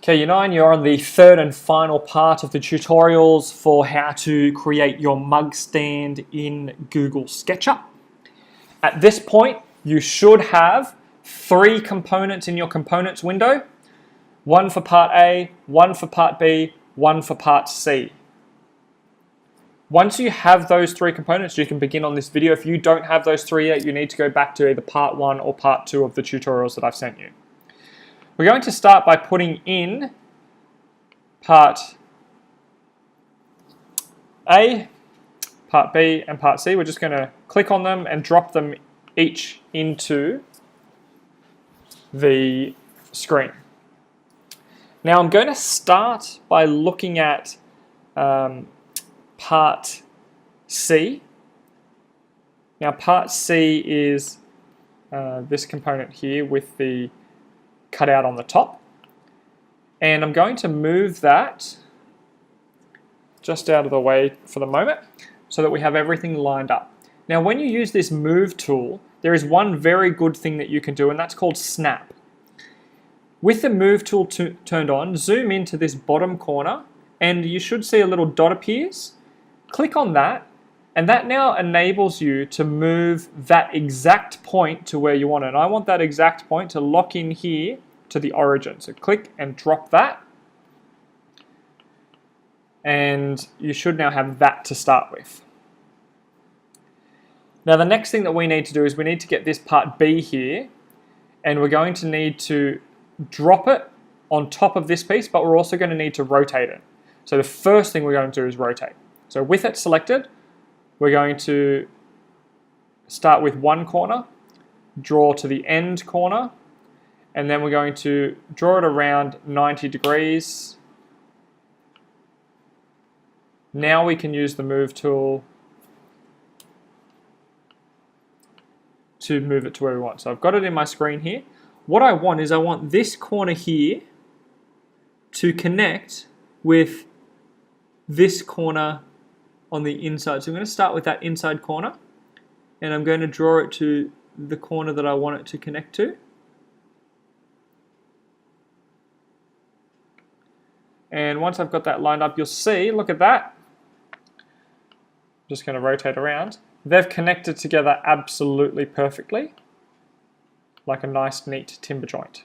Okay, Unite, you're on the third and final part of the tutorials for how to create your mug stand in Google SketchUp. At this point, you should have 3 components in your components window. One for part A, one for part B, one for part C. Once you have those 3 components, you can begin on this video. If you don't have those 3 yet, you need to go back to either part 1 or part 2 of the tutorials that I've sent you. We're going to start by putting in part A, part B, and part C. We're just going to click on them and drop them each into the screen. Now I'm going to start by looking at part C. Now part C is this component here with the cutout on the top, and I'm going to move that just out of the way for the moment so that we have everything lined up. Now when you use this move tool, there is one very good thing that you can do, and that's called snap. With the move tool turned on, zoom into this bottom corner and you should see a little dot appears. Click on that, and that now enables you to move that exact point to where you want it. And I want that exact point to lock in here to the origin. So click and drop that. And you should now have that to start with. Now the next thing that we need to do is we need to get this part B here, and we're going to need to drop it on top of this piece, but we're also going to need to rotate it. So the first thing we're going to do is rotate. So with it selected, we're going to start with one corner, draw to the end corner, and then we're going to draw it around 90 degrees. Now we can use the move tool to move it to where we want. So I've got it in my screen here. What I want is I want this corner here to connect with this corner on the inside. So I'm going to start with that inside corner, and I'm going to draw it to the corner that I want it to connect to. And once I've got that lined up, you'll see, look at that. I'm just going to rotate around. They've connected together absolutely perfectly, like a nice, neat timber joint.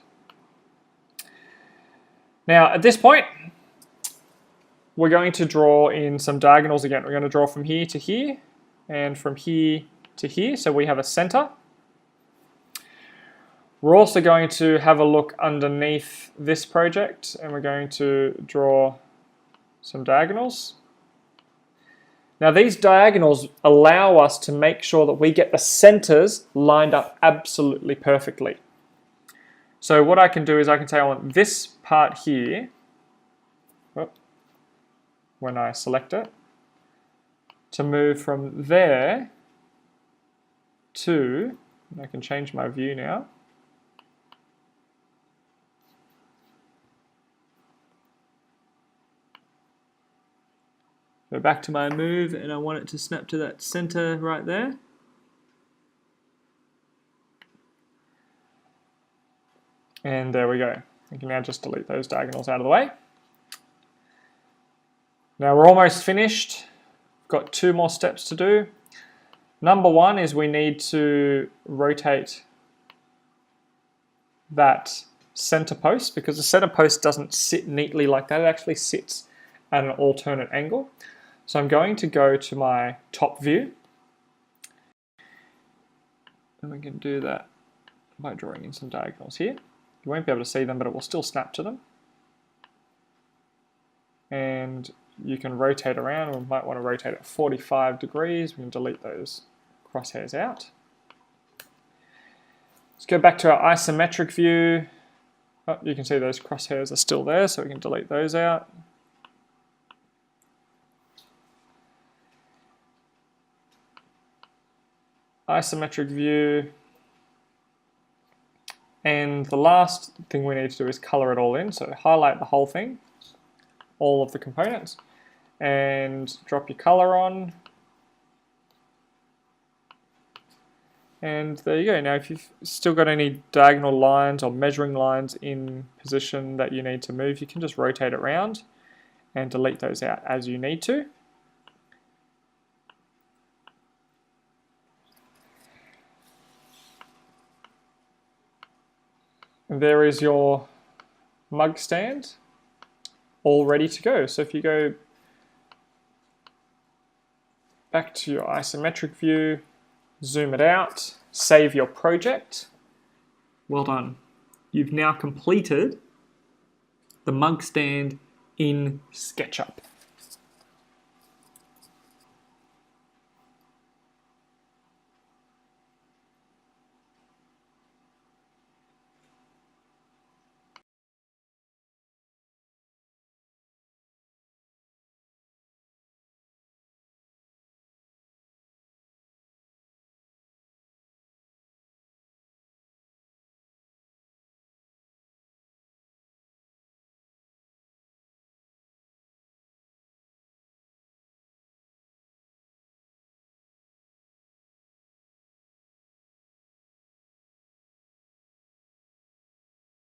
Now, at this point, we're going to draw in some diagonals again. We're going to draw from here to here and from here to here, so we have a center. We're also going to have a look underneath this project, and we're going to draw some diagonals. Now these diagonals allow us to make sure that we get the centers lined up absolutely perfectly. So what I can do is I can say I want this part here, when I select it, to move from there to, I can change my view now, go back to my move, and I want it to snap to that center right there. And there we go. I can now just delete those diagonals out of the way. Now we're almost finished. Got 2 more steps to do. Number 1 is we need to rotate that center post, because the center post doesn't sit neatly like that. It actually sits at an alternate angle. So I'm going to go to my top view, and we can do that by drawing in some diagonals here. You won't be able to see them, but it will still snap to them. And you can rotate around. We might want to rotate at 45 degrees. We can delete those crosshairs out. Let's go back to our isometric view. Oh, you can see those crosshairs are still there, so we can delete those out. Isometric view. And the last thing we need to do is color it all in. So highlight the whole thing, all of the components, and drop your color on. And there you go. Now if you've still got any diagonal lines or measuring lines in position that you need to move, you can just rotate it around and delete those out as you need to. And there is your mug stand all ready to go. So if you go back to your isometric view, zoom it out, save your project. Well done. You've now completed the mug stand in SketchUp.